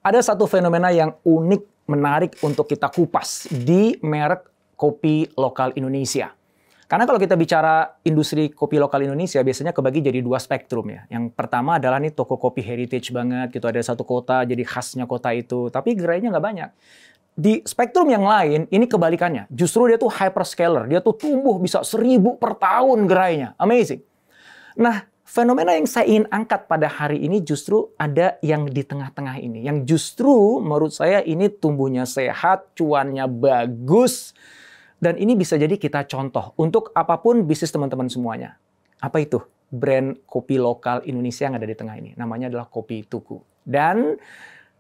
Ada satu fenomena yang unik, menarik untuk kita kupas di merek kopi lokal Indonesia. Karena kalau kita bicara industri kopi lokal Indonesia, biasanya kebagi jadi dua spektrum ya. Yang pertama adalah nih toko kopi heritage banget, gitu. Ada satu kota, jadi khasnya kota itu. Tapi gerainya nggak banyak. Di spektrum yang lain, ini kebalikannya. Justru dia tuh hyperscaler. Dia tuh tumbuh bisa 1000 per tahun gerainya. Amazing. Nah, fenomena yang saya ingin angkat pada hari ini justru ada yang di tengah-tengah ini. Yang justru menurut saya ini tumbuhnya sehat, cuannya bagus. Dan ini bisa jadi kita contoh untuk apapun bisnis teman-teman semuanya. Apa itu? Brand kopi lokal Indonesia yang ada di tengah ini. Namanya adalah Kopi Tuku. Dan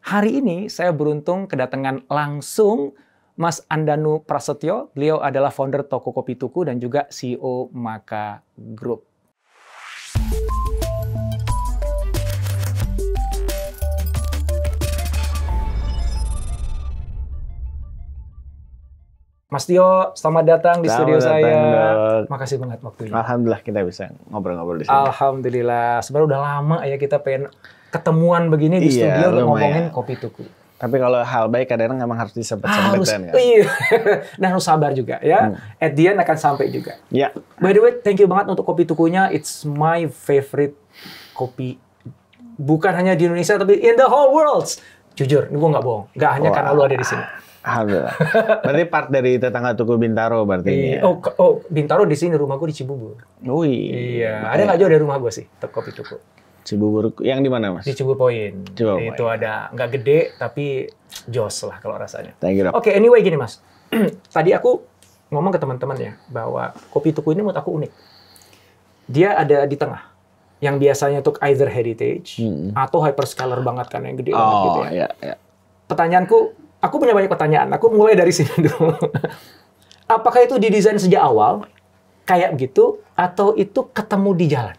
hari ini saya beruntung kedatangan langsung Mas Andanu Prasetyo. Beliau adalah founder toko Kopi Tuku dan juga CEO Maka Group. Mas Tio, selamat datang di studio saya. Makasih banget waktunya. Alhamdulillah kita bisa ngobrol-ngobrol di sini. Alhamdulillah. Sebenarnya udah lama ya kita pengen ketemuan begini di studio untuk ngomongin Kopi Tuku. Tapi kalau hal baik kadang memang harus disempet-sempetan kan. Iya. Nah, harus sabar juga ya. At the end akan sampai juga. Ya. By the way, thank you banget untuk Kopi Tukunya. It's my favorite kopi. Bukan hanya di Indonesia tapi in the whole world. Jujur, gue nggak bohong. Nggak hanya karena lu ada di sini. Alhamdulillah. Berarti part dari tetangga Tuku Bintaro berarti ini ya? Oh, Bintaro di sini, rumah gue di Cibubur. Iya, ada nggak jauh dari rumah gue sih, Kopi Tuku. Cibubur, yang di mana Mas? Di Cibubur Point. Itu ada, nggak gede, tapi jos lah kalau rasanya. Thank you, Oke, anyway gini Mas. Tadi aku ngomong ke teman-teman ya, bahwa Kopi Tuku ini menurut aku unik. Dia ada di tengah. Yang biasanya untuk either heritage, atau hyperscaler banget kan, yang gede banget gitu ya. Iya. Pertanyaanku, aku punya banyak pertanyaan. Aku mulai dari sini dulu. Apakah itu didesain sejak awal kayak begitu atau itu ketemu di jalan?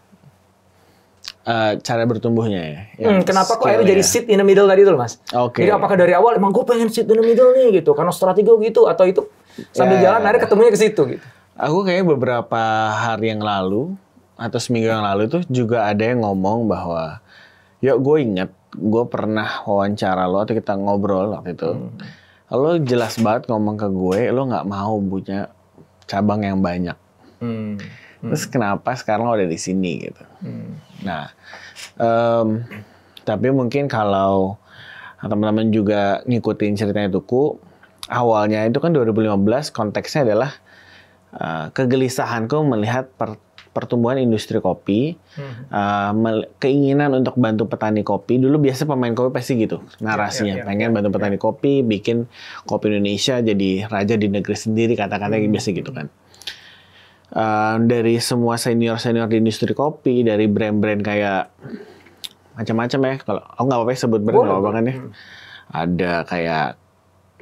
Cara bertumbuhnya ya. Kenapa kok akhirnya jadi sit in the middle tadi itu, Mas? Oke. Jadi apakah dari awal emang gue pengen sit in the middle nih gitu, karena strategi gitu, atau itu sambil jalan akhirnya ketemunya ke situ gitu? Aku kayaknya beberapa hari yang lalu atau seminggu yang lalu itu juga ada yang ngomong bahwa, yuk gue inget gue pernah wawancara lo atau kita ngobrol waktu itu. Lo jelas banget ngomong ke gue, lo nggak mau punya cabang yang banyak. Terus kenapa sekarang lo ada di sini gitu? Nah, tapi mungkin kalau teman-teman juga ngikutin ceritanya Tuku, awalnya itu kan 2015 konteksnya adalah kegelisahanku melihat pertumbuhan industri kopi, keinginan untuk bantu petani kopi. Dulu biasa pemain kopi pasti gitu narasinya, pengen bantu petani kopi, bikin kopi Indonesia jadi raja di negeri sendiri, kata-katanya biasa gitu kan. Dari semua senior di industri kopi, dari brand-brand kayak macam-macam ya, kalau aku nggak apa-apa sebut brand, nggak apa-apa kan ya. Ada kayak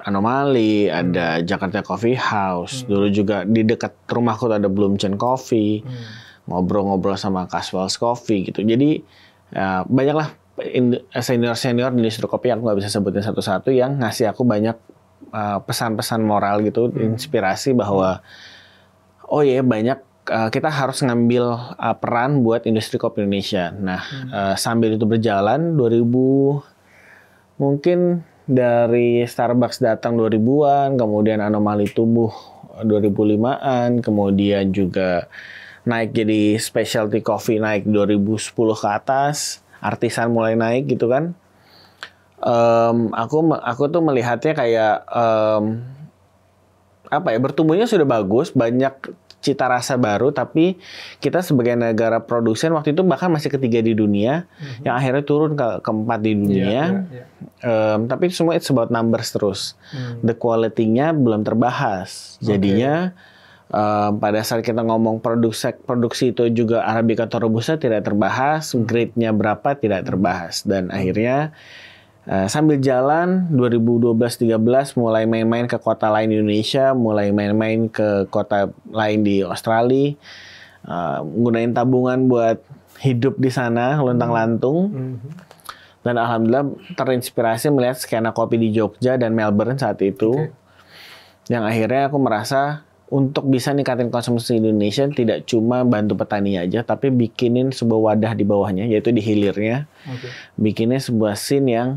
Anomali, ada Jakarta Coffee House, dulu juga di dekat rumahku ada Bloomchen Coffee, ngobrol-ngobrol sama Caswell's Coffee gitu. Jadi banyaklah senior di industri kopi, aku nggak bisa sebutin satu-satu, yang ngasih aku banyak pesan-pesan moral gitu, inspirasi bahwa oh ya banyak kita harus ngambil peran buat industri kopi Indonesia. Nah, sambil itu berjalan 2000 mungkin dari Starbucks datang 2000-an, kemudian Anomali tumbuh 2005-an, kemudian juga naik jadi specialty coffee naik 2010 ke atas, artisan mulai naik gitu kan. Aku tuh melihatnya kayak bertumbuhnya sudah bagus, banyak cita rasa baru, tapi kita sebagai negara produsen waktu itu bahkan masih ketiga di dunia, yang akhirnya turun ke keempat di dunia. Tapi semua it's about numbers terus. The quality-nya belum terbahas. Jadinya pada saat kita ngomong produksi itu juga Arabica atau Robusta tidak terbahas, grade-nya berapa tidak terbahas, dan akhirnya sambil jalan 2012-13 mulai main-main ke kota lain di Indonesia, mulai main-main ke kota lain di Australia, gunain tabungan buat hidup di sana lontang-lantung. Dan alhamdulillah terinspirasi melihat skena kopi di Jogja dan Melbourne saat itu. Yang akhirnya aku merasa untuk bisa ningkatin konsumsi Indonesia tidak cuma bantu petani aja, tapi bikinin sebuah wadah di bawahnya, yaitu di hilirnya. Bikinnya sebuah scene yang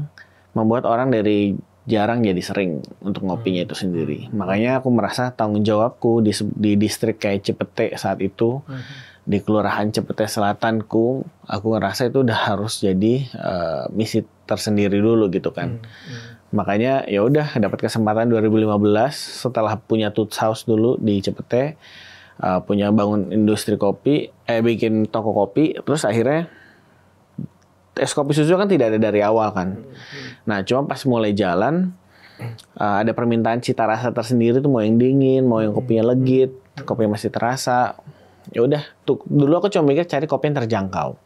membuat orang dari jarang jadi sering untuk ngopinya itu sendiri. Makanya aku merasa tanggung jawabku di distrik kayak Cipete saat itu, di Kelurahan Cipete Selatanku, aku ngerasa itu udah harus jadi misi tersendiri dulu gitu kan. Makanya ya udah dapat kesempatan 2015 setelah punya Toots House dulu di Cipete, punya bangun industri kopi, bikin toko kopi, terus akhirnya es kopi susu kan tidak ada dari awal kan. Nah, cuma pas mulai jalan, ada permintaan cita rasa tersendiri tuh, mau yang dingin, mau yang kopinya legit, kopi masih terasa. Ya udah, tuh dulu aku cuma mikir cari kopi yang terjangkau.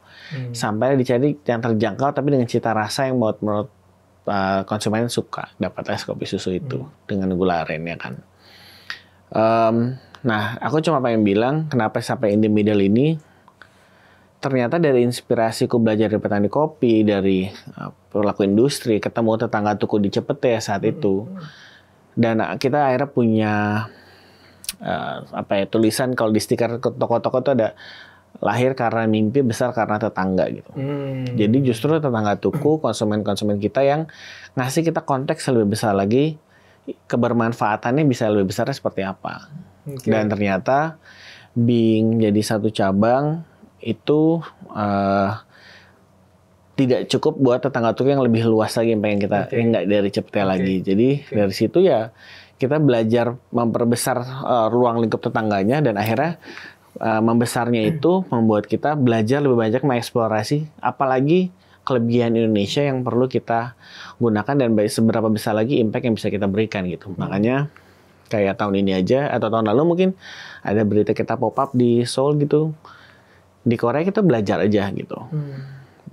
Sampai dicari yang terjangkau tapi dengan cita rasa yang menurut konsumen suka, dapat es kopi susu itu dengan gula aren ya kan. Nah, aku cuma pengen bilang kenapa sampai in the middle ini. Ternyata dari inspirasiku belajar dari petani kopi, dari perilaku industri, ketemu tetangga tuku di Cipete saat itu, dan kita akhirnya punya tulisan kalau di stiker toko-toko itu ada lahir karena mimpi, besar karena tetangga gitu. Jadi justru tetangga tuku, konsumen-konsumen kita yang ngasih kita konteks lebih besar lagi, kebermanfaatannya bisa lebih besar seperti apa. Dan ternyata Bing jadi satu cabang itu tidak cukup buat tetangga tuku yang lebih luas lagi yang pengen kita yang nggak dari Cipete lagi. Jadi dari situ ya kita belajar memperbesar ruang lingkup tetangganya, dan akhirnya membesarnya itu membuat kita belajar lebih banyak mengeksplorasi apalagi kelebihan Indonesia yang perlu kita gunakan dan seberapa besar lagi impact yang bisa kita berikan gitu. Makanya kayak tahun ini aja atau tahun lalu mungkin ada berita kita pop up di Seoul gitu. Di Korea kita belajar aja gitu.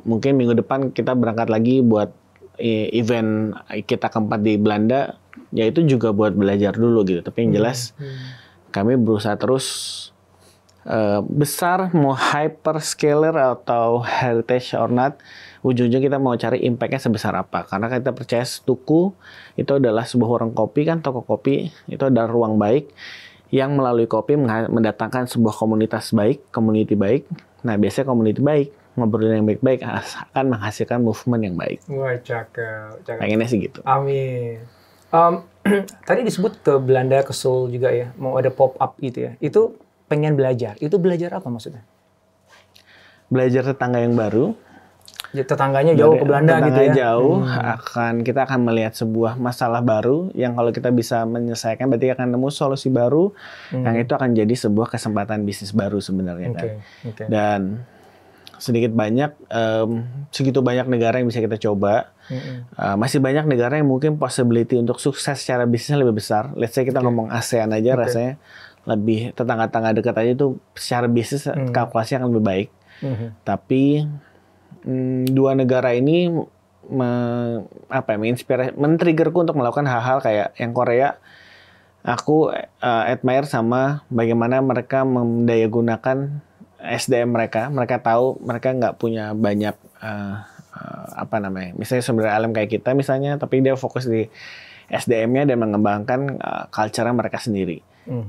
Mungkin minggu depan kita berangkat lagi buat event kita keempat di Belanda, yaitu juga buat belajar dulu gitu. Tapi yang jelas kami berusaha terus besar, mau hyperscaler atau heritage or not, ujung-ujung kita mau cari impact-nya sebesar apa. Karena kita percaya tuku itu adalah sebuah warung kopi kan, toko kopi itu adalah ruang baik yang melalui kopi mendatangkan sebuah komunitas baik, community baik. Nah, biasanya community baik, ngobrolin yang baik-baik akan menghasilkan movement yang baik. Wah, cakep. Pengennya sih gitu. Amin. Tadi disebut ke Belanda, ke Seoul juga ya, mau ada pop-up gitu ya. Itu pengen belajar. Itu belajar apa maksudnya? Belajar tetangga yang baru. Ya, tetangganya jauh ke Belanda gitu ya. Jauh, kita akan melihat sebuah masalah baru yang kalau kita bisa menyelesaikan berarti akan nemu solusi baru, yang itu akan jadi sebuah kesempatan bisnis baru sebenarnya kan. Dan sedikit banyak segitu banyak negara yang bisa kita coba. Masih banyak negara yang mungkin possibility untuk sukses secara bisnisnya lebih besar. Let's say kita ngomong ASEAN aja, rasanya lebih tetangga-tetangga dekat aja itu secara bisnis kalkulasinya akan lebih baik. Tapi dua negara ini men-triggerku untuk melakukan hal-hal kayak yang Korea. Aku admire sama bagaimana mereka mendayagunakan SDM mereka. Mereka tahu mereka nggak punya banyak misalnya sumber alam kayak kita misalnya, tapi dia fokus di SDM-nya dan mengembangkan culture-nya mereka sendiri.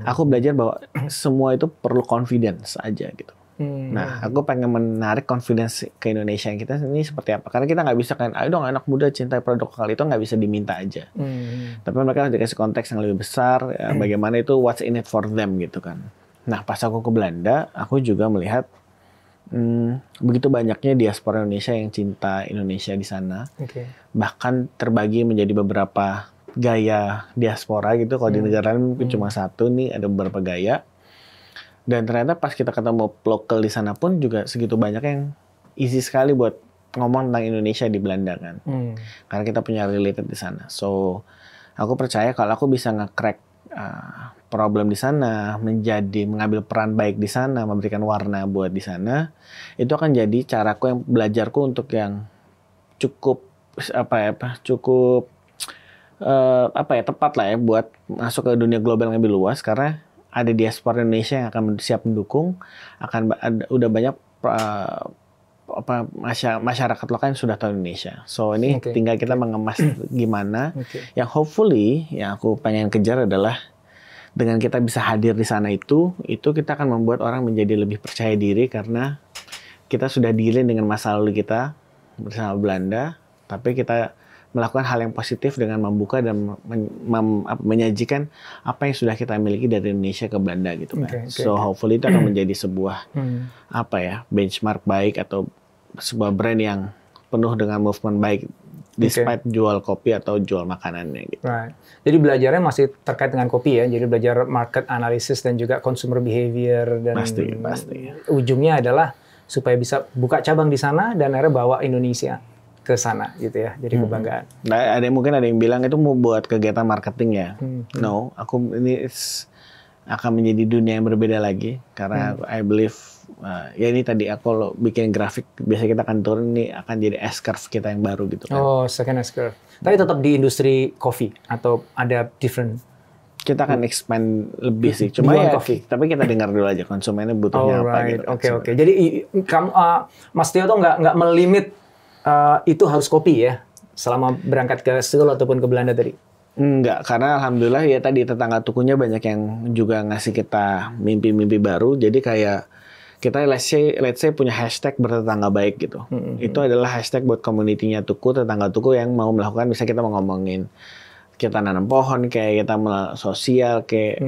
Aku belajar bahwa semua itu perlu confidence aja gitu. Nah, aku pengen menarik confidence ke Indonesia yang kita ini seperti apa. Karena kita nggak bisa kan, ayo dong anak muda cintai produk lokal, itu nggak bisa diminta aja. Tapi mereka harus dikasih konteks yang lebih besar, bagaimana itu what's in it for them gitu kan. Nah, pas aku ke Belanda, aku juga melihat begitu banyaknya diaspora Indonesia yang cinta Indonesia di sana. Bahkan terbagi menjadi beberapa gaya diaspora gitu. Kalau di negara lain mungkin cuma satu, nih ada beberapa gaya. Dan ternyata pas kita ketemu lokal di sana pun juga segitu banyak yang easy sekali buat ngomong tentang Indonesia di Belanda kan. Karena kita punya related di sana. So, aku percaya kalau aku bisa nge-crack problem di sana, mengambil peran baik di sana, memberikan warna buat di sana, itu akan jadi caraku yang belajarku untuk yang cukup tepat lah ya buat masuk ke dunia global yang lebih luas, karena ada diaspora Indonesia yang akan siap mendukung, udah banyak masyarakat lokal yang sudah tahu Indonesia. So ini tinggal kita mengemas gimana. Yang hopefully yang aku pengen kejar adalah dengan kita bisa hadir di sana itu kita akan membuat orang menjadi lebih percaya diri karena kita sudah dealing dengan masa lalu kita bersama Belanda, tapi kita melakukan hal yang positif dengan membuka dan menyajikan apa yang sudah kita miliki dari Indonesia ke Belanda gitu kan. So hopefully itu akan menjadi sebuah benchmark baik atau sebuah brand yang penuh dengan movement baik despite jual kopi atau jual makanannya gitu. Right. Jadi belajarnya masih terkait dengan kopi ya. Jadi belajar market analysis dan juga consumer behavior dan pasti. Ujungnya adalah supaya bisa buka cabang di sana dan akhirnya bawa Indonesia ke sana gitu ya. Jadi kebanggaan. Nah, mungkin ada yang bilang itu mau buat kegiatan marketing ya. No, ini akan menjadi dunia yang berbeda lagi karena I believe ya ini tadi aku kalau bikin grafik biasa kita akan turun nih akan jadi S-curve kita yang baru gitu kan. Oh, second S-curve. Tapi tetap di industri kopi atau ada different? Kita akan expand lebih sih. Cuma ya, tapi kita dengar dulu aja konsumennya butuhnya apa gitu. Oke. Jadi kamu Mas Tio tuh nggak melimit itu harus kopi ya selama berangkat ke Seoul ataupun ke Belanda tadi? Enggak, karena alhamdulillah ya tadi tetangga tukunya banyak yang juga ngasih kita mimpi-mimpi baru. Jadi kayak kita let's say punya hashtag bertetangga baik gitu. Itu adalah hashtag buat community-nya tuku, tetangga tuku yang mau melakukan, bisa kita mau ngomongin kita nanam pohon, kayak kita sosial, kayak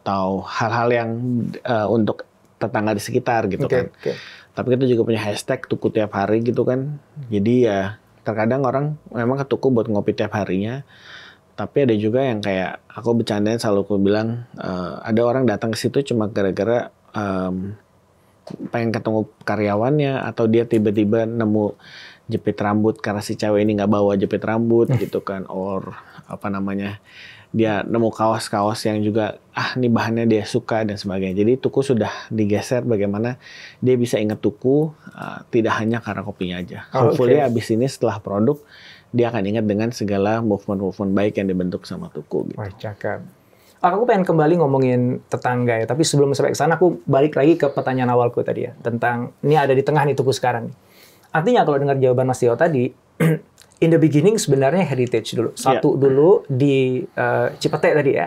atau hal-hal yang untuk tetangga di sekitar gitu kan. Tapi kita juga punya hashtag tuku tiap hari gitu kan. Jadi ya terkadang orang memang ke tuku buat ngopi tiap harinya. Tapi ada juga yang kayak aku bercandain selalu aku bilang ada orang datang ke situ cuma gara-gara pengen ketemu karyawannya atau dia tiba-tiba nemu jepit rambut karena si cewek ini nggak bawa jepit rambut gitu kan, or apa namanya dia nemu kaos-kaos yang juga ini bahannya dia suka dan sebagainya. Jadi tuku sudah digeser bagaimana dia bisa ingat tuku tidak hanya karena kopinya aja. Hopefully abis ini setelah produk dia akan ingat dengan segala movement baik yang dibentuk sama tuku gitu. Wah, cakep. Aku pengen kembali ngomongin tetangga ya, tapi sebelum sampai ke sana aku balik lagi ke pertanyaan awalku tadi ya, tentang ini ada di tengah nih tuku sekarang. Artinya kalau dengar jawaban Mas Tio tadi, in the beginning sebenarnya heritage dulu. Satu dulu di Cipete tadi ya.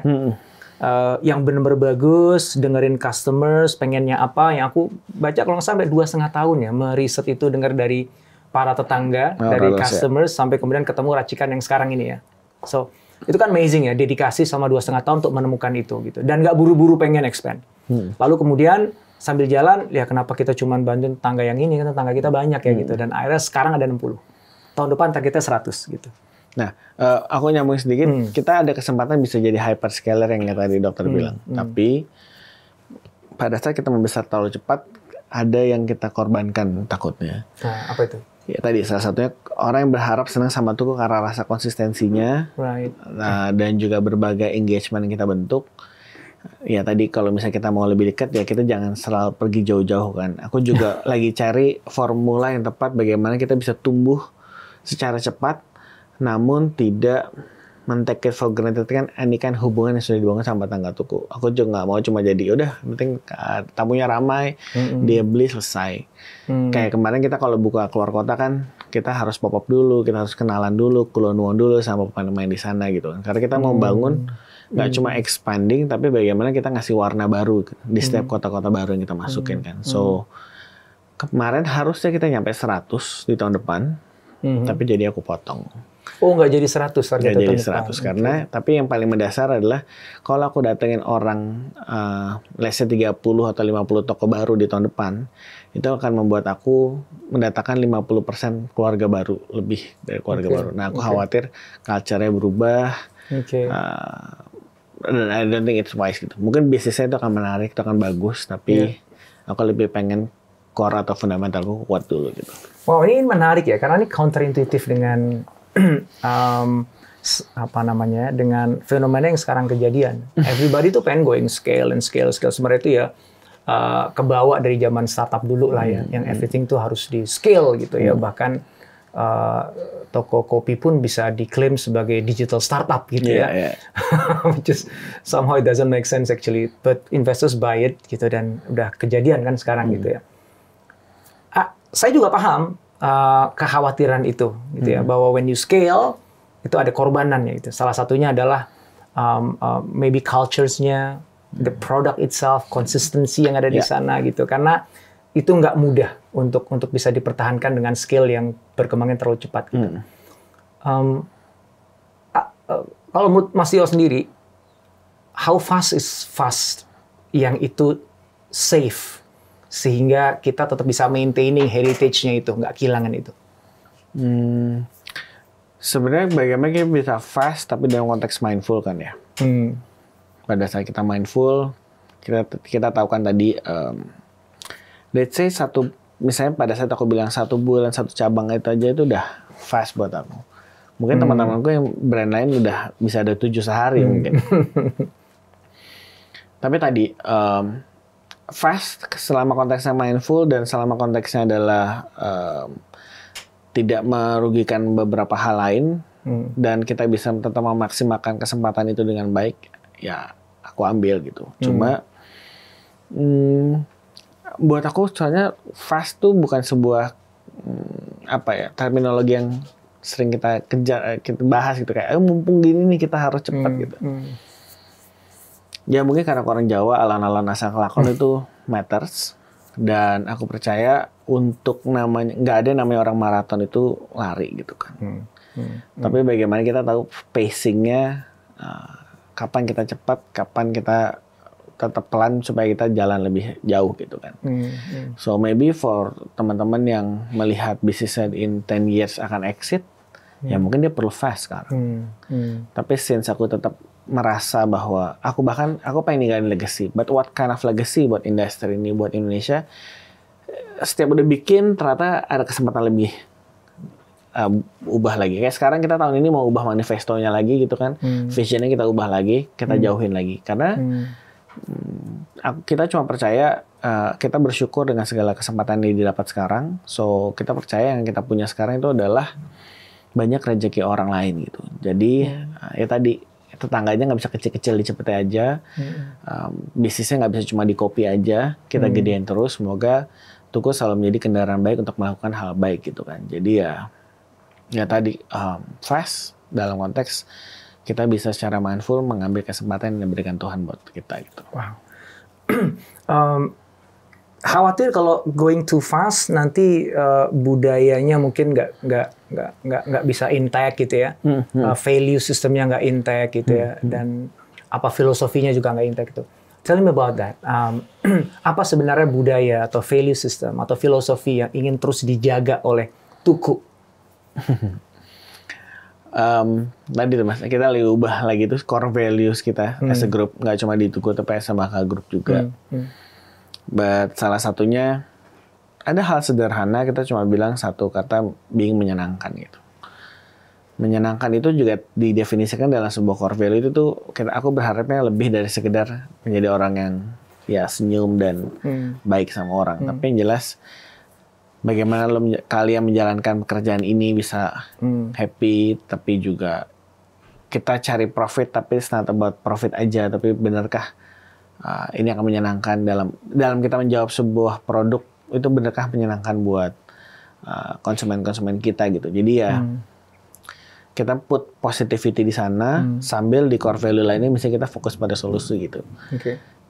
Yang benar-benar bagus, dengerin customers, pengennya apa, yang aku baca kalau nggak sampai 2,5 tahun ya, meriset itu dengar dari para tetangga, dari customers, sampai kemudian ketemu racikan yang sekarang ini ya. So, itu kan amazing ya, dedikasi sama 2,5 tahun untuk menemukan itu gitu. Dan nggak buru-buru pengen expand. Lalu kemudian sambil jalan, ya kenapa kita cuma bantuin tetangga yang ini, kan tetangga kita banyak ya gitu. Dan akhirnya sekarang ada 60. Tahun depan targetnya 100 gitu. Nah, aku nyambung sedikit, kita ada kesempatan bisa jadi hyperscaler yang tadi dokter bilang. Tapi pada saat kita membesar terlalu cepat, ada yang kita korbankan takutnya. Nah, apa itu? Ya tadi salah satunya orang yang berharap senang sama tuku karena rasa konsistensinya, dan juga berbagai engagement yang kita bentuk. Ya tadi kalau misalnya kita mau lebih dekat ya kita jangan selalu pergi jauh-jauh kan. Aku juga lagi cari formula yang tepat bagaimana kita bisa tumbuh secara cepat, namun tidak men-take it for granted kan. Ini kan hubungan yang sudah dibangun sama tetangga tuku. Aku juga nggak mau cuma jadi udah penting tamunya ramai, dia beli selesai. Kayak kemarin kita kalau buka keluar kota kan kita harus pop up dulu, kita harus kenalan dulu, kulon-kulon dulu sama pemain di sana gitu kan. Karena kita mau bangun nggak cuma expanding, tapi bagaimana kita ngasih warna baru di setiap kota-kota baru yang kita masukin kan. So kemarin harusnya kita nyampe 100 di tahun depan, tapi jadi aku potong. Oh, nggak jadi 100 target nggak jadi 100 karena tapi yang paling mendasar adalah kalau aku datengin orang let's say 30 atau 50 toko baru di tahun depan, itu akan membuat aku mendatangkan 50% keluarga baru, lebih dari keluarga baru. Nah, aku khawatir culture-nya berubah. Dan I don't think it's wise gitu. Mungkin bisnisnya itu akan menarik, itu akan bagus, tapi aku lebih pengen core atau fundamentalku kuat dulu gitu. Wow, ini menarik ya, karena ini counterintuitive dengan apa namanya, dengan fenomena yang sekarang kejadian. Everybody tuh pengen going scale. Sebenarnya itu ya kebawa dari zaman startup dulu lah ya, yang everything tuh harus di scale gitu ya. Bahkan toko kopi pun bisa diklaim sebagai digital startup gitu ya. Which is somehow it doesn't make sense actually, but investors buy it gitu, dan udah kejadian kan sekarang gitu ya. Saya juga paham kekhawatiran itu gitu ya, bahwa when you scale itu ada korbanannya gitu. Salah satunya adalah maybe cultures-nya, the product itself, consistency yang ada di sana gitu. Karena itu nggak mudah untuk bisa dipertahankan dengan scale yang berkembangnya terlalu cepat gitu. Kalau menurut Mas Tio sendiri, how fast is fast yang itu safe sehingga kita tetap bisa maintaining heritage-nya itu, nggak kehilangan itu? Sebenarnya bagaimana kita bisa fast tapi dalam konteks mindful kan ya. Pada saat kita mindful, kita tahu kan tadi, let's say misalnya pada saat aku bilang 1 bulan 1 cabang itu aja itu udah fast buat aku. Mungkin teman-temanku yang brand lain udah bisa ada 7 sehari mungkin. Tapi tadi fast selama konteksnya mindful dan selama konteksnya adalah tidak merugikan beberapa hal lain dan kita bisa tetap memaksimalkan kesempatan itu dengan baik, ya aku ambil gitu. Cuma buat aku soalnya fast tuh bukan sebuah terminologi yang sering kita bahas gitu kayak mumpung gini nih kita harus cepat gitu. Ya mungkin karena orang Jawa alon-alon asal kelakon itu matters, dan aku percaya untuk nggak ada namanya orang maraton itu lari gitu kan. Tapi bagaimana kita tahu pacingnya, kapan kita cepat, kapan kita tetap pelan supaya kita jalan lebih jauh gitu kan. So maybe for teman-teman yang melihat bisnisnya in 10 years akan exit, ya mungkin dia perlu fast sekarang. Tapi since aku tetap merasa bahwa aku pengen ninggalin legacy, but what kind of legacy buat industri ini, buat Indonesia, setiap udah bikin ternyata ada kesempatan lebih ubah lagi. Kayak sekarang kita tahun ini mau ubah manifestonya lagi gitu kan, visionnya kita ubah lagi, kita jauhin lagi karena kita cuma percaya, kita bersyukur dengan segala kesempatan yang didapat sekarang. So kita percaya yang kita punya sekarang itu adalah banyak rezeki orang lain gitu. Jadi ya tadi tetangganya nggak bisa kecil-kecil dicepetin aja, bisnisnya nggak bisa cuma di copy aja, kita gedein terus. Semoga Tuku selalu menjadi kendaraan baik untuk melakukan hal baik gitu kan. Jadi ya tadi fast dalam konteks kita bisa secara mindful mengambil kesempatan yang diberikan Tuhan buat kita gitu. Wow. Khawatir kalau going too fast nanti budayanya mungkin nggak bisa intact gitu ya, value sistemnya nggak intact gitu ya, dan apa filosofinya juga nggak intact gitu. Tell me about that. Apa sebenarnya budaya atau value system atau filosofi yang ingin terus dijaga oleh Tuku? Tadi tuh Mas, kita lagi ubah lagi tuh core values kita as a group, nggak cuma di Tuku tapi sama Group juga. But salah satunya ada hal sederhana, kita cuma bilang satu kata, being menyenangkan gitu. Menyenangkan itu juga didefinisikan dalam sebuah core value itu tuh aku berharapnya lebih dari sekedar menjadi orang yang ya senyum dan baik sama orang, tapi yang jelas bagaimana kalian menjalankan pekerjaan ini bisa happy, tapi juga kita cari profit, tapi it's not about profit aja, tapi benarkah ini akan menyenangkan dalam kita menjawab sebuah produk, itu benarkah menyenangkan buat konsumen-konsumen kita gitu. Jadi ya kita put positivity di sana, sambil di core value lainnya misalnya kita fokus pada solusi gitu.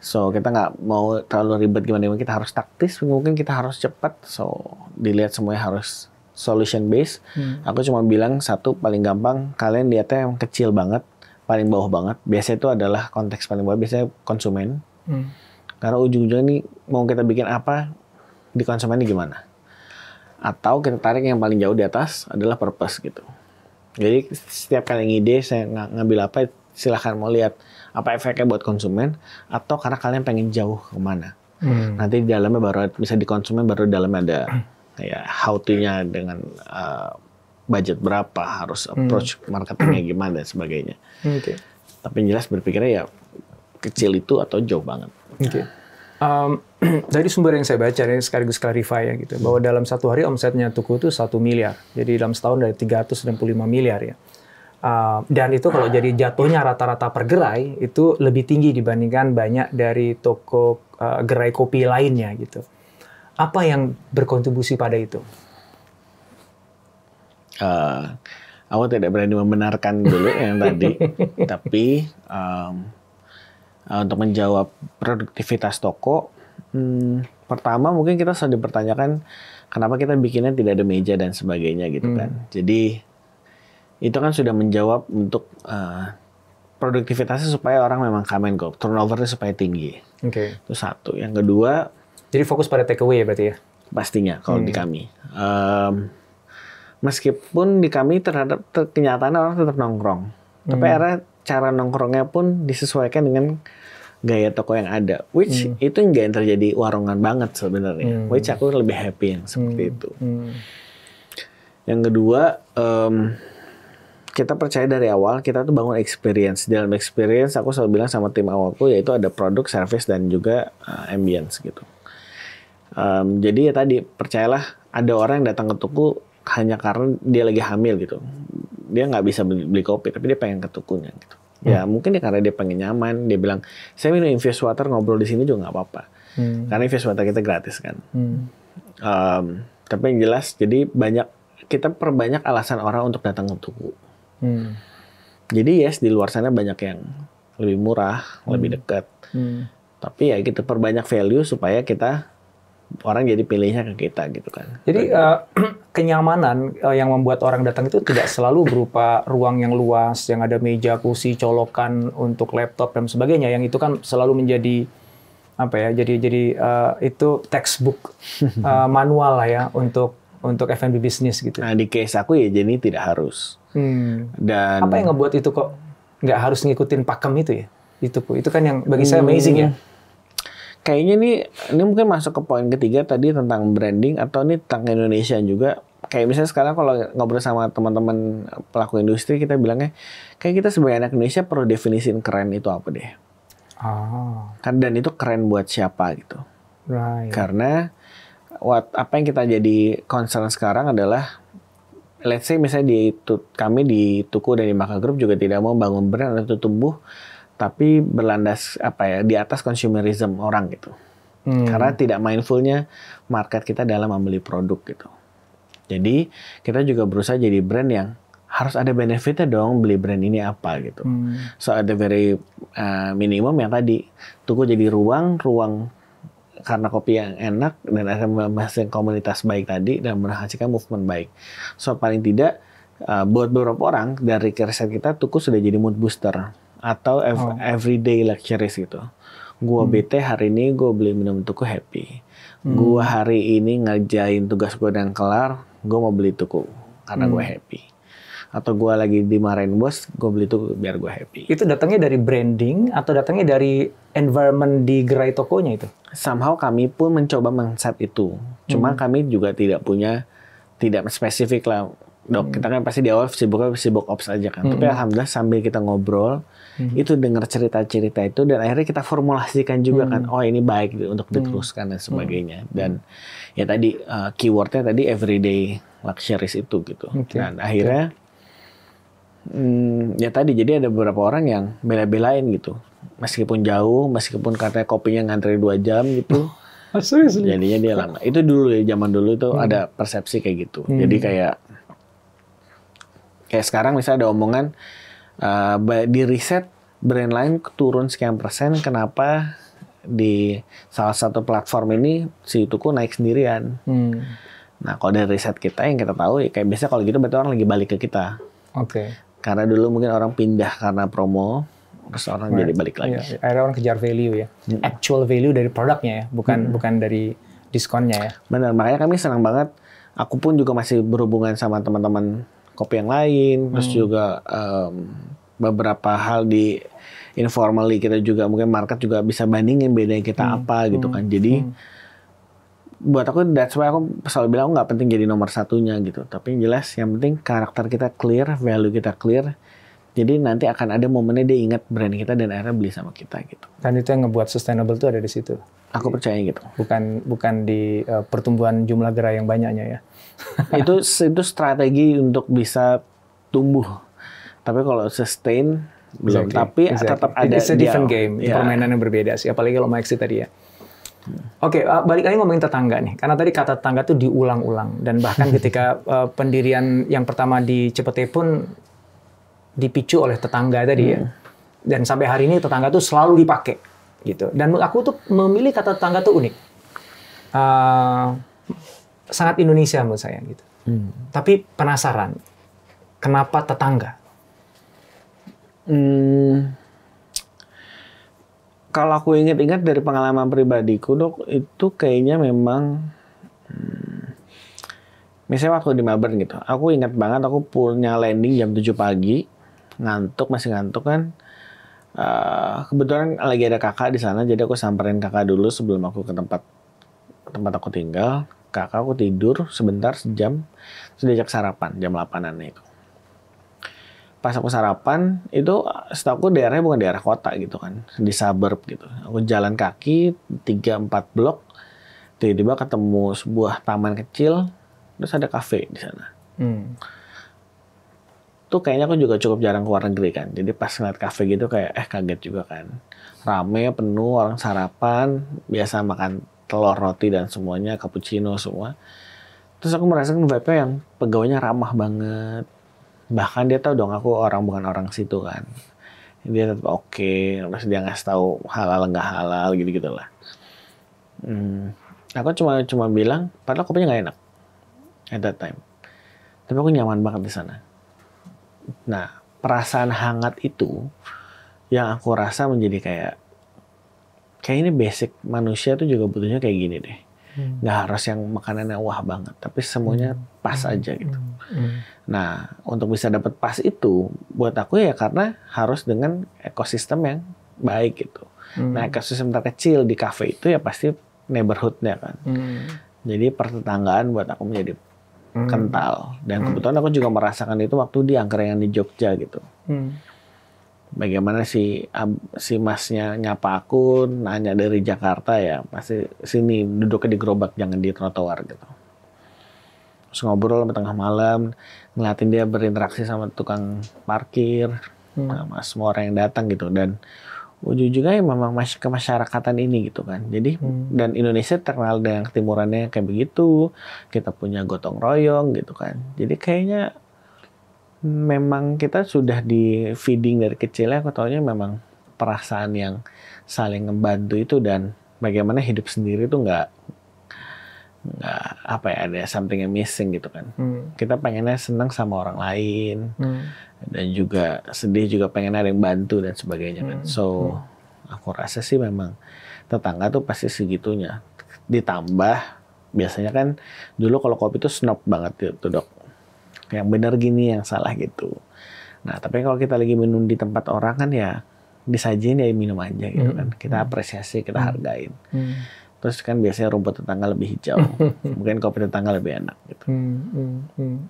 So kita nggak mau terlalu ribet gimana, kita harus taktis, mungkin kita harus cepat. So dilihat semuanya harus solution based. Aku cuma bilang satu paling gampang, kalian lihatnya yang kecil banget, paling bawah banget. Biasanya itu adalah konteks paling bawah, biasanya konsumen. Karena ujung-ujungnya nih mau kita bikin apa di konsumen ini gimana? Atau kita tarik yang paling jauh di atas adalah purpose gitu. Jadi setiap kali ngide saya ngambil apa, silahkan mau lihat apa efeknya buat konsumen, atau karena kalian pengen jauh kemana. Nanti di dalamnya baru bisa di konsumen, baru di dalamnya ada kayak how to-nya dengan budget berapa, harus approach marketingnya gimana dan sebagainya. Tapi yang jelas berpikirnya ya kecil itu atau jauh banget. Dari sumber yang saya baca, ini sekaligus clarify ya gitu, bahwa dalam satu hari omsetnya Tuku itu 1 miliar. Jadi dalam setahun dari 365 miliar ya. Dan itu kalau jadi jatuhnya rata-rata per gerai itu lebih tinggi dibandingkan banyak dari toko gerai kopi lainnya gitu. Apa yang berkontribusi pada itu? Aku tidak berani membenarkan dulu yang tadi, tapi untuk menjawab produktivitas toko, pertama mungkin kita sudah dipertanyakan kenapa kita bikinnya tidak ada meja dan sebagainya gitu kan. Jadi itu kan sudah menjawab untuk produktivitasnya supaya orang memang come and go, turnovernya supaya tinggi. Itu satu. Yang kedua, jadi fokus pada take away ya berarti ya? Pastinya kalau di kami. Meskipun di kami terhadap kenyataan orang tetap nongkrong, tapi akhirnya cara nongkrongnya pun disesuaikan dengan gaya toko yang ada, which itu nggak yang terjadi warungan banget sebenarnya, which aku lebih happy yang seperti itu. Yang kedua, kita percaya dari awal kita tuh bangun experience. Dalam experience aku selalu bilang sama tim awalku yaitu ada produk, service dan juga ambience gitu. Jadi ya tadi percayalah ada orang yang datang ke tuku hanya karena dia lagi hamil gitu. Dia nggak bisa beli kopi tapi dia pengen ke tukunya gitu. Ya mungkin dia karena dia pengen nyaman, dia bilang saya minum infused water ngobrol di sini juga nggak apa-apa, karena infused water kita gratis kan. Tapi yang jelas jadi kita perbanyak alasan orang untuk datang ke tuku. Jadi yes di luar sana banyak yang lebih murah, lebih dekat. Tapi ya kita perbanyak value supaya orang jadi pilihnya ke kita gitu kan. Jadi kenyamanan yang membuat orang datang itu tidak selalu berupa ruang yang luas, yang ada meja, kursi, colokan untuk laptop dan sebagainya. Yang itu kan selalu menjadi apa ya? Jadi itu textbook manual lah ya untuk F&B bisnis gitu. Nah di case aku ya jadi tidak harus. Dan apa yang ngebuat itu kok nggak harus ngikutin pakem itu ya? Itu kan yang bagi saya amazing ya. Kayaknya ini mungkin masuk ke poin ketiga tadi tentang branding atau ini tentang Indonesia juga. Kayak misalnya sekarang kalau ngobrol sama teman-teman pelaku industri kita bilangnya kayak kita sebagai anak Indonesia perlu definisiin keren itu apa deh. Dan itu keren buat siapa gitu. Karena apa yang kita jadi concern sekarang adalah let's say misalnya kami di Tuku dan di Maka Group juga tidak mau bangun brand atau tumbuh tapi berlandas di atas consumerism orang gitu. Karena tidak mindfulnya market kita dalam membeli produk gitu. Jadi kita juga berusaha jadi brand yang harus ada benefitnya dong beli brand ini apa gitu. So at the very minimum yang tadi Tuku jadi ruang karena kopi yang enak dan ada menghasilkan komunitas baik tadi dan menghasilkan movement baik. So paling tidak buat beberapa orang dari riset kita Tuku sudah jadi mood booster atau everyday luxuries gitu. Gua bete hari ini gue beli minum Tuku happy. Gua hari ini ngerjain tugas gue dan kelar, gue mau beli Tuku karena gue happy. Atau gue lagi dimarahin bos, gue beli Tuku biar gue happy. Itu datangnya dari branding atau datangnya dari environment di gerai tokonya itu? Somehow kami pun mencoba men-set itu. Cuma kami juga tidak spesifik lah. Dok, kita kan pasti di awal sibuk ops aja kan. Tapi alhamdulillah sambil kita ngobrol, itu dengar cerita-cerita itu dan akhirnya kita formulasikan juga kan. Oh ini baik untuk diteruskan dan sebagainya. Dan ya tadi keywordnya tadi everyday luxuries itu gitu. Dan akhirnya ya tadi jadi ada beberapa orang yang bela-belain gitu. Meskipun jauh, meskipun katanya kopinya ngantri 2 jam gitu. Jadinya dia lama. Itu dulu ya, zaman dulu itu ada persepsi kayak gitu. Jadi kayak sekarang misalnya ada omongan di riset brand lain turun sekian persen, kenapa di salah satu platform ini si Tuku naik sendirian. Nah kalau dari riset kita yang kita tahu ya kayak biasa kalau gitu berarti orang lagi balik ke kita. Karena dulu mungkin orang pindah karena promo, terus orang jadi balik lagi. Akhirnya orang kejar value ya, actual value dari produknya ya, bukan dari diskonnya ya. Benar, makanya kami senang banget. Aku pun juga masih berhubungan sama teman-teman kopi yang lain, terus juga beberapa hal di informally kita juga mungkin market juga bisa bandingin bedanya kita apa gitu kan. Jadi buat aku that's why aku selalu bilang aku nggak penting jadi nomor satunya gitu, tapi yang jelas yang penting karakter kita clear, value kita clear. Jadi nanti akan ada momennya dia ingat brand kita dan akhirnya beli sama kita gitu. Dan itu yang ngebuat sustainable itu ada di situ. Aku percaya gitu. Bukan di pertumbuhan jumlah gerai yang banyaknya ya. itu strategi untuk bisa tumbuh. Tapi kalau sustain belum. Tapi tetap ada. It's a different game. Permainan yang berbeda sih. Apalagi kalau mau exit tadi ya. Oke, balik lagi ngomongin tetangga nih. Karena tadi kata tetangga tuh diulang-ulang dan bahkan ketika pendirian yang pertama di Cepete pun dipicu oleh tetangga tadi ya. Dan sampai hari ini tetangga tuh selalu dipakai gitu. Dan aku tuh memilih kata tetangga tuh unik. Sangat Indonesia menurut saya gitu. Tapi penasaran, kenapa tetangga? Kalau aku ingat-ingat dari pengalaman pribadiku, Dok, itu kayaknya memang, misalnya waktu di Melbourne gitu, aku ingat banget aku punya landing jam 7 pagi, masih ngantuk kan. Kebetulan lagi ada kakak di sana, jadi aku samperin kakak dulu sebelum aku ke tempat aku tinggal. Kakak aku tidur sebentar, sejam, terus diajak sarapan, jam 8-an itu. Pas aku sarapan, itu setahu aku daerahnya bukan daerah kota gitu kan, di suburb gitu. Aku jalan kaki 3-4 blok, tiba-tiba ketemu sebuah taman kecil, terus ada kafe di sana. Tuh kayaknya aku juga cukup jarang keluar negeri kan, jadi pas ngeliat kafe gitu kayak kaget juga kan. Rame, penuh, orang sarapan, biasa makan telur, roti, dan semuanya, cappuccino semua. Terus aku merasakan vibe-nya yang pegawainya ramah banget. Bahkan dia tahu dong aku bukan orang situ kan. Dia tetap oke, terus dia ngasih tahu halal nggak halal gitu-gitulah. Aku cuma bilang, padahal kopinya nggak enak at that time. Tapi aku nyaman banget di sana. Nah, perasaan hangat itu yang aku rasa menjadi kayak ini basic manusia tuh juga butuhnya kayak gini deh. Nggak harus yang makanannya wah banget, tapi semuanya pas aja gitu. Nah, untuk bisa dapat pas itu, buat aku ya karena harus dengan ekosistem yang baik gitu. Nah, ekosistem terkecil di cafe itu ya pasti neighborhood-nya kan. Jadi pertetanggaan buat aku menjadi kental. Dan kebetulan aku juga merasakan itu waktu di angkringan di Jogja gitu. Bagaimana si masnya nyapa aku, nanya dari Jakarta ya, pasti sini duduknya di gerobak, jangan di trotoar gitu. Terus ngobrol sampai tengah malam, ngeliatin dia berinteraksi sama tukang parkir, sama semua orang yang datang gitu. Dan ujung-ujungnya ya memang kemasyarakatan ini gitu kan. Jadi dan Indonesia terkenal dengan ketimurannya kayak begitu. Kita punya gotong royong gitu kan. Jadi kayaknya memang kita sudah di feeding dari kecilnya, aku taunya memang perasaan yang saling membantu itu, dan bagaimana hidup sendiri itu nggak ada something yang missing gitu kan. Kita pengennya senang sama orang lain, dan juga sedih juga pengen ada yang bantu dan sebagainya kan. So aku rasa sih memang tetangga tuh pasti segitunya. Ditambah biasanya kan dulu kalau kopi tuh snob banget gitu, Dok. Yang benar gini, yang salah gitu. Nah, tapi kalau kita lagi minum di tempat orang kan ya disajin ya minum aja gitu kan. Kita apresiasi, kita hargain. Terus kan biasanya rumput tetangga lebih hijau. Mungkin kopi tetangga lebih enak gitu.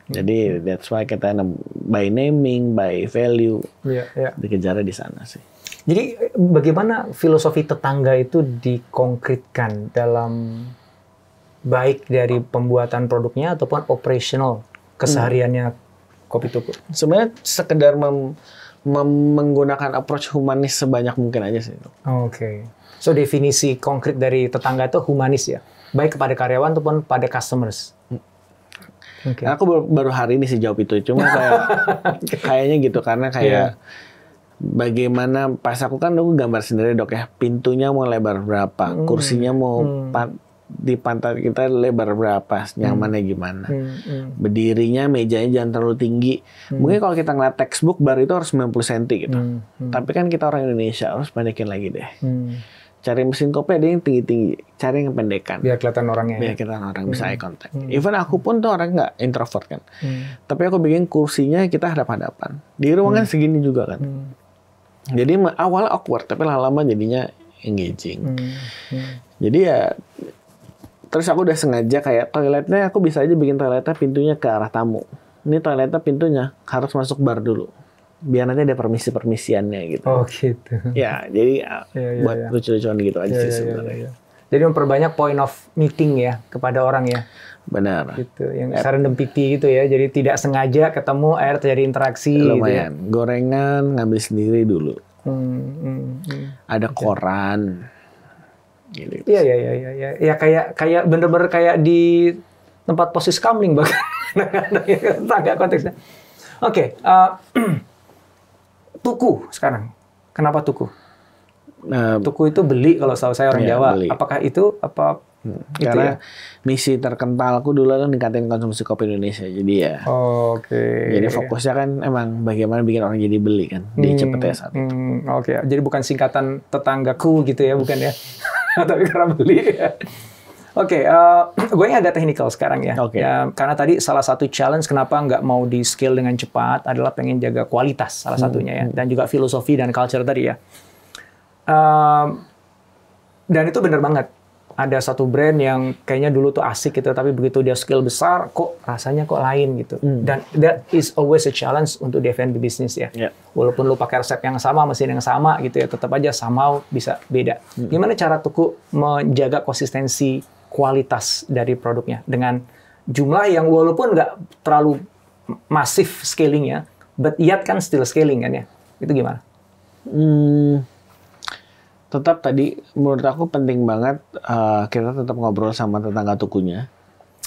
Jadi that's why kita by naming, by value, dikejarnya di sana sih. Jadi bagaimana filosofi tetangga itu dikonkretkan dalam baik dari pembuatan produknya ataupun operational kesehariannya Kopi Tuku? Sebenarnya sekedar menggunakan approach humanis sebanyak mungkin aja sih. Oke. So definisi konkret dari tetangga itu humanis ya? Baik kepada karyawan ataupun pada customers? Okay. Aku baru hari ini sih jawab itu. Cuma kayaknya gitu. Karena kayak bagaimana, pas aku gambar sendiri, Dok ya. Pintunya mau lebar berapa? Kursinya mau di pantat kita lebar berapa, nyamannya gimana, berdirinya mejanya jangan terlalu tinggi. Mungkin kalau kita ngeliat textbook bar itu harus 90 cm gitu, tapi kan kita orang Indonesia harus pendekin lagi deh. Cari mesin kopi ada yang tinggi-tinggi, cari yang pendekan biar kelihatan orangnya, biar kelihatan orang, bisa eye contact. Even aku pun tuh orang nggak introvert kan, tapi aku bikin kursinya kita hadap-hadapan di ruangan segini juga kan. Jadi awalnya awkward, tapi lama-lama jadinya engaging. Jadi ya, terus aku udah sengaja kayak toiletnya, aku bisa aja bikin toiletnya pintunya ke arah tamu. Ini toiletnya pintunya harus masuk bar dulu, biar nanti ada permisi-permisiannya gitu. Oh gitu. Ya, jadi buat lucu-lucuan gitu aja sih sebenarnya. Jadi memperbanyak point of meeting ya kepada orang ya. Benar. Gitu, yang serendipity gitu ya. Jadi tidak sengaja ketemu, akhirnya terjadi interaksi. Lumayan. Gitu ya. Gorengan ngambil sendiri dulu. Ada koran. Gitu. Iya. Ya kayak bener-bener kayak di tempat posisi kamling bahkan. Agak konteksnya. Oke. Tuku sekarang. Kenapa tuku? Tuku itu beli kalau setahu saya orang Jawa. Beli. Apakah itu Gitu Karena ya? misi terkentalku dulu kan ningkatin konsumsi kopi Indonesia. Jadi ya, Oke. jadi fokusnya kan emang bagaimana bikin orang jadi beli kan di Cepetya saat itu. Oke, jadi bukan singkatan tetanggaku gitu ya, bukan ya? Tapi karena beli. Oke, gue ini agak technical sekarang ya. Oke. Ya. Karena tadi salah satu challenge kenapa nggak mau di scale dengan cepat adalah pengen jaga kualitas salah satunya ya, dan juga filosofi dan culture tadi ya. Dan itu bener banget. Ada satu brand yang kayaknya dulu tuh asik gitu, tapi begitu dia scale besar, kok rasanya kok lain gitu. Dan that is always a challenge untuk di F&B bisnis ya. Yeah. Walaupun lu pakai resep yang sama, mesin yang sama gitu ya, tetap aja somehow bisa beda. Gimana cara Tuku menjaga konsistensi kualitas dari produknya dengan jumlah yang walaupun nggak terlalu masif scalingnya, but yet kan still scaling kan ya? Itu gimana? Tetap tadi menurut aku penting banget kita tetap ngobrol sama tetangga Tukunya.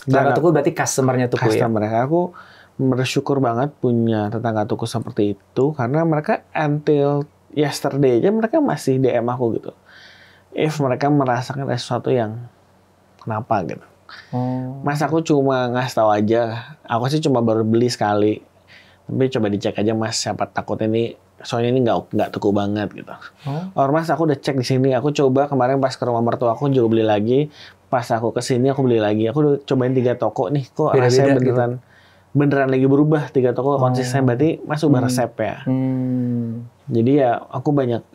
Tetangga Tuku berarti customer-nya Tuku ya? Mereka aku bersyukur banget punya tetangga Tuku seperti itu karena mereka until yesterday aja mereka masih DM aku gitu. If mereka merasakan sesuatu yang kenapa gitu. Mas aku cuma ngasih tahu aja. Aku sih cuma baru beli sekali. Tapi coba dicek aja Mas, siapa takut ini soalnya ini nggak Tuku banget gitu. Or Mas aku udah cek di sini, aku coba kemarin pas ke rumah mertua aku juga beli lagi, pas aku ke sini aku beli lagi, aku udah cobain 3 toko nih, kok rasanya beneran lagi berubah 3 toko konsisten, berarti Mas ubah resep ya. Jadi ya aku banyak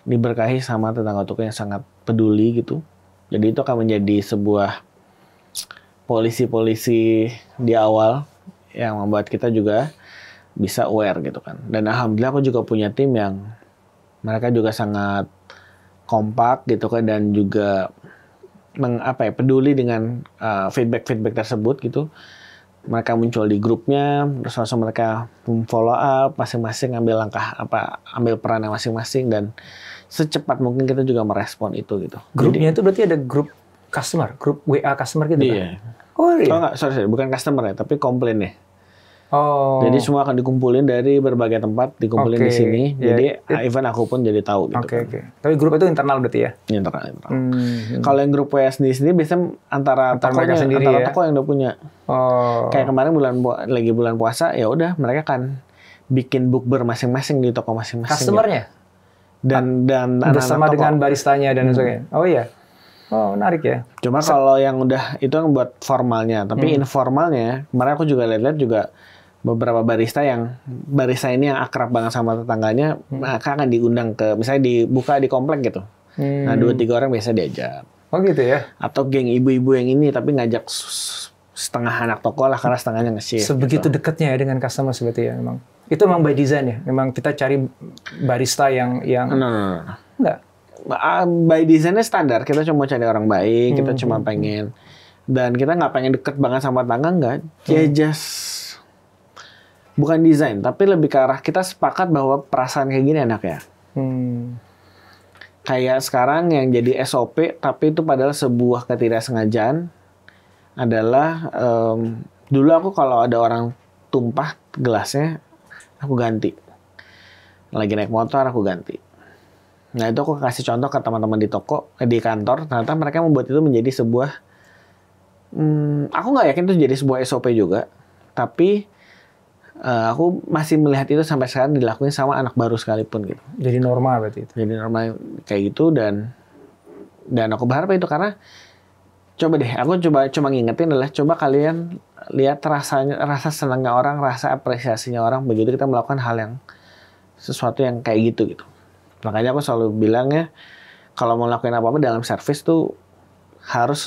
diberkahi sama tetangga Tuku yang sangat peduli gitu. Jadi itu akan menjadi sebuah polisi di awal yang membuat kita juga bisa aware gitu kan. Dan alhamdulillah aku juga punya tim yang mereka juga sangat kompak gitu kan dan juga peduli dengan feedback tersebut gitu. Mereka muncul di grupnya, terus langsung mereka follow up, masing-masing ambil peran masing-masing dan secepat mungkin kita juga merespon itu gitu. Grupnya itu berarti ada grup customer, grup WA customer gitu iya. kan? Oh iya. Oh enggak, sorry, bukan customer ya, tapi komplain ya. Oh. Jadi semua akan dikumpulin dari berbagai tempat, dikumpulin di sini. Jadi even aku pun jadi tahu gitu kan. Tapi grup itu internal berarti ya? Internal. Kalau yang grup WA sendiri biasanya antara toko yang udah punya. Kayak kemarin bulan puasa, ya udah mereka kan bikin bukber masing-masing di toko masing-masing. Customernya? Dan bersama dengan baristanya dan sebagainya. Oh iya. Oh, menarik ya. Cuma kalau yang udah itu yang buat formalnya, tapi informalnya, kemarin aku juga lihat juga beberapa barista ini yang akrab banget sama tetangganya, maka akan diundang ke misalnya dibuka di komplek gitu. Nah 2-3 orang biasa diajak. Oh gitu ya. Atau geng ibu-ibu yang ini tapi ngajak setengah anak toko lah karena setengahnya nge-shift. Sebegitu gitu. Dekatnya ya dengan customer seperti ya memang. Itu memang by design ya. Memang kita cari barista yang No. Enggak. By design-nya standar. Kita cuma cari orang baik, kita cuma pengen dan kita nggak pengen deket banget sama tetangga enggak. Ya just bukan desain, tapi lebih ke arah kita sepakat bahwa perasaan kayak gini enak ya. Kayak sekarang yang jadi SOP, tapi itu padahal sebuah ketidaksengajaan adalah dulu aku kalau ada orang tumpah gelasnya, aku ganti. Lagi naik motor, aku ganti. Nah itu aku kasih contoh ke teman-teman di toko, di kantor, ternyata mereka membuat itu menjadi sebuah, aku nggak yakin itu jadi sebuah SOP juga, tapi aku masih melihat itu sampai sekarang dilakuin sama anak baru sekalipun gitu. Jadi normal berarti itu. Jadi normal kayak gitu dan aku berharap itu karena coba deh, aku cuma ngingetin adalah coba kalian lihat rasa senangnya orang, rasa apresiasinya orang begitu kita melakukan hal yang sesuatu yang kayak gitu. Makanya aku selalu bilangnya kalau mau lakuin apa-apa dalam service tuh harus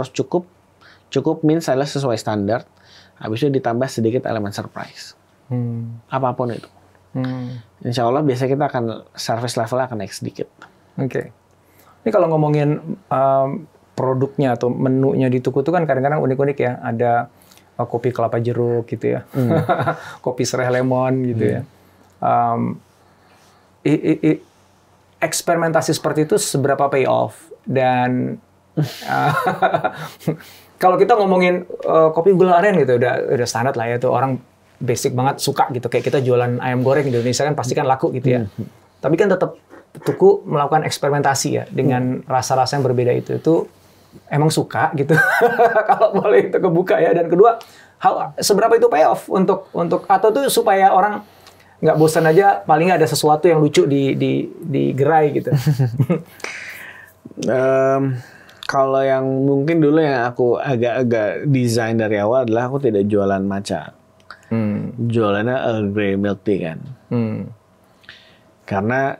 cukup means adalah sesuai standar. Habis itu ditambah sedikit elemen surprise. Apapun itu. Insya Allah biasanya kita akan service levelnya akan naik sedikit. Oke. Ini kalau ngomongin produknya atau menunya di Tuku itu kan kadang-kadang unik-unik ya. Ada kopi kelapa jeruk gitu ya. Kopi serai lemon gitu ya. Eksperimentasi seperti itu seberapa pay off dan kalau kita ngomongin kopi gula aren gitu udah standar lah ya tuh orang basic banget suka gitu kayak kita jualan ayam goreng di Indonesia kan pasti kan laku gitu ya. Tapi kan tetap Tuku melakukan eksperimentasi ya dengan rasa-rasa yang berbeda itu emang suka gitu kalau boleh itu kebuka ya. Dan kedua, seberapa itu payoff untuk atau tuh supaya orang nggak bosan aja, paling nggak ada sesuatu yang lucu di gerai gitu. Kalau yang mungkin dulu yang aku agak-agak desain dari awal adalah aku tidak jualan matcha. Jualannya Earl Grey milk tea kan. Karena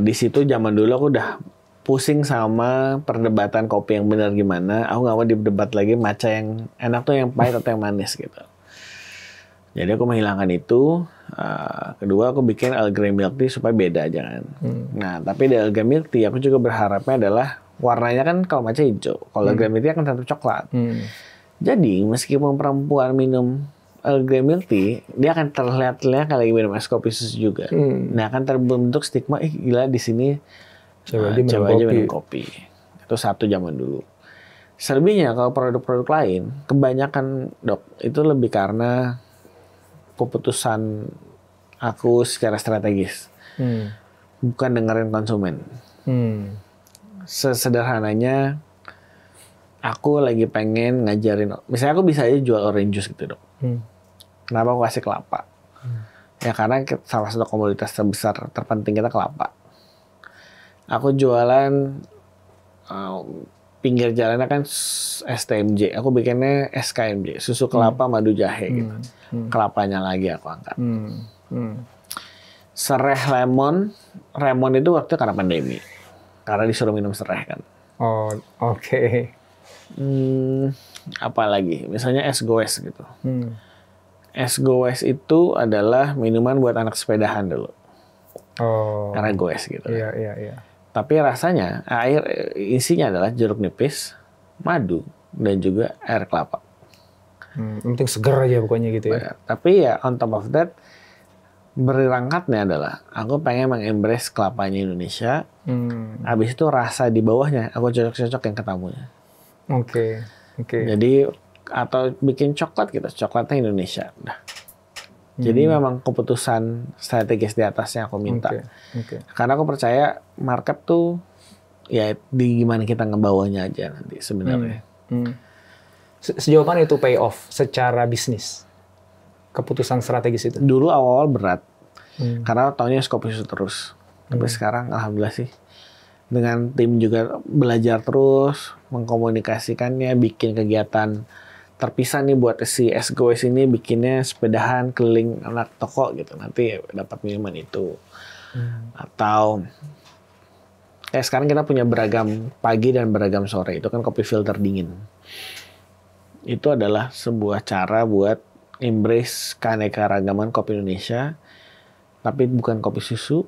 di situ zaman dulu aku udah pusing sama perdebatan kopi yang benar gimana. Aku nggak mau didebat lagi matcha yang enak tuh yang pahit atau yang manis gitu. Jadi aku menghilangkan itu. Kedua aku bikin Earl Grey milk tea supaya beda aja kan. Nah tapi di Earl Grey milk tea aku juga berharapnya adalah warnanya kan kalau matcha hijau, kalau Earl Grey milk tea akan tetap coklat. Jadi meskipun perempuan minum Earl Grey milk tea, dia akan terlihat kayak lagi minum es kopi susu juga. Nah akan terbentuk stigma, gila di sini cewek aja minum kopi. Itu satu zaman dulu. Selebihnya kalau produk-produk lain, kebanyakan dok itu lebih karena keputusan aku secara strategis, bukan dengerin konsumen. Sesederhananya, aku lagi pengen ngajarin, misalnya aku bisa aja jual orange juice gitu dok. Kenapa aku kasih kelapa? Ya karena salah satu komoditas terbesar terpenting kita kelapa. Aku jualan pinggir jalannya kan STMJ, aku bikinnya SKMJ, susu kelapa madu jahe gitu. Kelapanya lagi aku angkat. Serai lemon itu waktu karena pandemi. Karena disuruh minum serai kan. Oh, oke. Apa lagi? Misalnya es goes gitu. Es goes itu adalah minuman buat anak sepedahan dulu. Oh. Karena goes gitu. Iya. Tapi rasanya isinya adalah jeruk nipis, madu, dan juga air kelapa. Penting seger aja pokoknya gitu ya. Tapi ya on top of that, berangkatnya adalah aku pengen mengembrace kelapanya Indonesia. Habis itu rasa di bawahnya aku cocok-cocok yang ke tamunya. Oke. Jadi atau bikin coklat gitu, coklatnya Indonesia. Udah. Jadi memang keputusan strategis di atasnya aku minta. Karena aku percaya market tuh ya di gimana kita ngebawanya aja nanti sebenarnya. Sejauh mana itu pay off secara bisnis? Keputusan strategis itu? Dulu awal-awal berat. Karena tahunnya skopi susu terus. Tapi sekarang alhamdulillah sih. Dengan tim juga belajar terus, mengkomunikasikannya, bikin kegiatan terpisah nih buat si es goes ini, bikinnya sepedahan keliling anak toko gitu. Nanti dapat minuman itu. Atau kayak sekarang kita punya beragam pagi dan beragam sore. Itu kan kopi filter dingin. Itu adalah sebuah cara buat embrace keanekaragaman kopi Indonesia, tapi bukan kopi susu,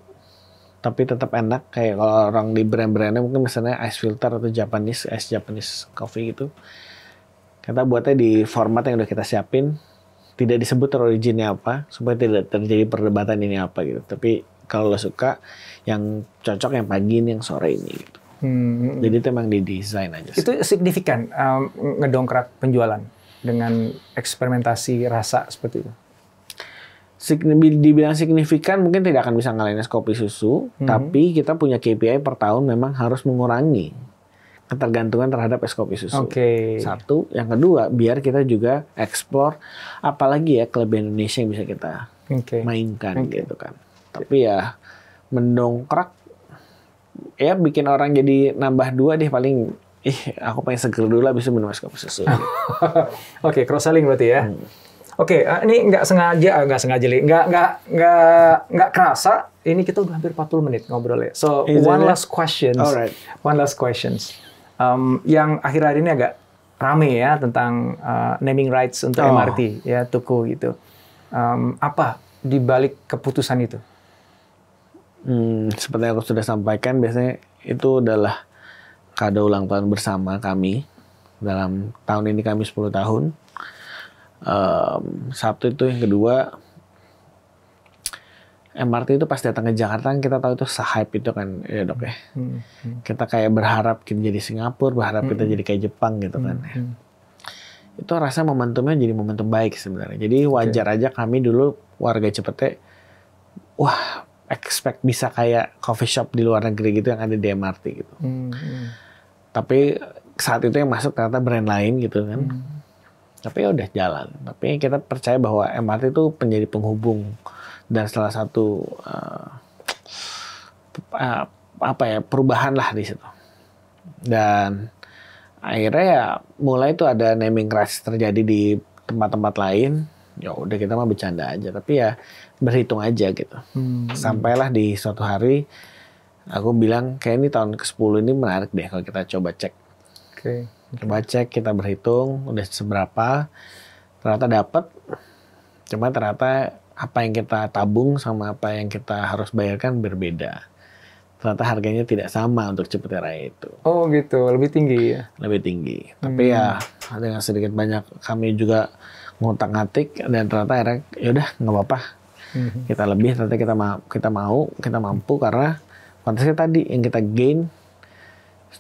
tapi tetap enak. Kayak kalau orang di brand-brandnya mungkin misalnya ice filter atau ice Japanese coffee gitu. Kita buatnya di format yang udah kita siapin, tidak disebut originnya apa, supaya tidak terjadi perdebatan ini apa gitu. Tapi kalau lo suka, yang cocok yang pagi ini, yang sore ini gitu. Jadi itu emang didesain aja sih. Itu signifikan ngedongkrak penjualan dengan eksperimentasi rasa seperti itu? Dibilang signifikan mungkin tidak akan bisa ngalahin es kopi susu, tapi kita punya KPI per tahun memang harus mengurangi ketergantungan terhadap es kopi susu. Satu, yang kedua, biar kita juga explore apalagi ya kelebihan Indonesia yang bisa kita mainkan gitu kan. Tapi ya mendongkrak, ya bikin orang jadi nambah 2 deh paling. Aku pengen seger dulu habis itu minum es kopi susu. Oke, cross selling berarti ya. Oke, ini nggak kerasa. Ini kita udah hampir 40 menit ngobrolnya. So one last questions. One last questions. Yang akhir-akhir ini agak rame ya tentang naming rights untuk MRT ya Tuku gitu. Apa di balik keputusan itu? Seperti yang aku sudah sampaikan, biasanya itu adalah kado ulang tahun bersama kami. Dalam tahun ini kami 10 tahun. Satu itu, yang kedua, MRT itu pas datang ke Jakarta kita tahu itu se-hype itu kan ya dok ya. Kita kayak berharap kita jadi Singapura, berharap kita jadi kayak Jepang gitu kan. Itu rasa momentumnya jadi momentum baik sebenarnya. Jadi wajar aja kami dulu warga Cipete, wah expect bisa kayak coffee shop di luar negeri gitu yang ada di MRT gitu. Tapi saat itu yang masuk ternyata brand lain gitu kan. Tapi ya udah jalan. Tapi kita percaya bahwa MRT itu menjadi penghubung dan salah satu perubahan lah di situ. Dan akhirnya ya mulai tuh ada naming rights terjadi di tempat-tempat lain. Ya udah kita mah bercanda aja, tapi ya berhitung aja gitu. Sampailah di suatu hari aku bilang kayak ini tahun ke-10 ini menarik deh kalau kita coba cek. Coba cek, kita berhitung udah seberapa, ternyata dapat. Cuma ternyata apa yang kita tabung sama apa yang kita harus bayarkan berbeda. Ternyata harganya tidak sama untuk Cipete Raya itu. Oh gitu, lebih tinggi ya? Lebih tinggi. Tapi ya dengan sedikit banyak kami juga ngotak-ngatik dan ternyata akhirnya yaudah nggak apa-apa. Kita lebih, ternyata kita mampu karena konteksnya tadi yang kita gain.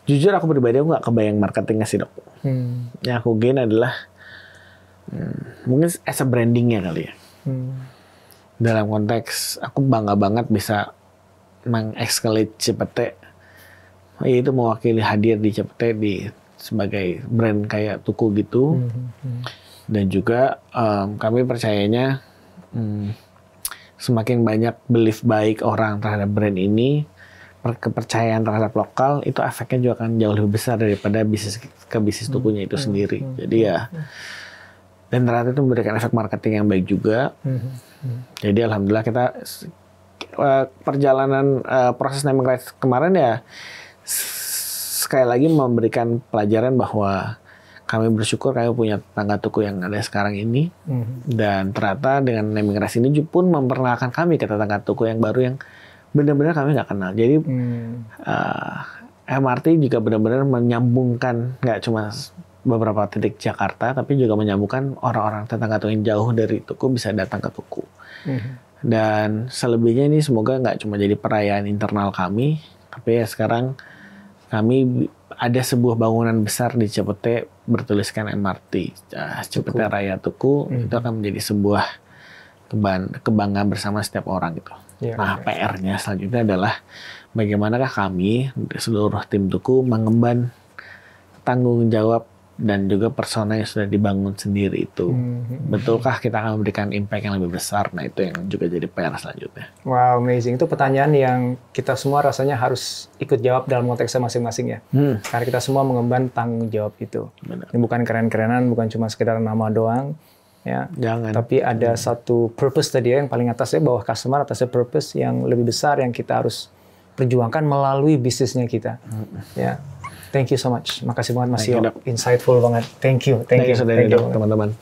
Jujur aku pribadi aku nggak kebayang marketingnya sih dok. Yang aku gain adalah mungkin as a brandingnya kali ya. Dalam konteks aku bangga banget bisa mengescalate Cipete. Itu mewakili hadir di Cipete sebagai brand kayak Tuku gitu. Dan juga kami percayanya semakin banyak belief baik orang terhadap brand ini, kepercayaan terhadap lokal, itu efeknya juga akan jauh lebih besar daripada bisnis Tukunya itu sendiri. Jadi ya, dan ternyata itu memberikan efek marketing yang baik juga. Jadi alhamdulillah kita perjalanan proses naming rights kemarin ya sekali lagi memberikan pelajaran bahwa kami bersyukur kami punya tetangga Tuku yang ada sekarang ini. Dan ternyata dengan naming rights ini pun memperkenalkan kami ke tetangga Tuku yang baru yang benar-benar kami nggak kenal. Jadi MRT juga benar-benar menyambungkan nggak cuma beberapa titik Jakarta, tapi juga menyambungkan orang-orang tetangga Tuku yang jauh dari Tuku bisa datang ke Tuku. Dan selebihnya ini semoga nggak cuma jadi perayaan internal kami, tapi ya sekarang kami ada sebuah bangunan besar di Cipete bertuliskan MRT, Cipete Raya Tuku. Itu akan menjadi sebuah kebanggaan bersama setiap orang gitu. Nah, PR-nya selanjutnya adalah bagaimanakah kami seluruh tim Tuku mengemban tanggung jawab dan juga persona yang sudah dibangun sendiri itu. Betulkah kita akan memberikan impact yang lebih besar? Nah, itu yang juga jadi PR selanjutnya. Wow, amazing. Itu pertanyaan yang kita semua rasanya harus ikut jawab dalam konteksnya masing-masing ya. Karena kita semua mengemban tanggung jawab itu. Ini bukan keren-kerenan, bukan cuma sekedar nama doang. Ya, jangan. Tapi ada satu purpose tadi ya, yang paling atasnya bahwa customer atasnya purpose yang lebih besar yang kita harus perjuangkan melalui bisnisnya kita. Ya. Thank you so much. Makasih banget Mas Yo. Insightful banget. Thank you. Thank you teman-teman.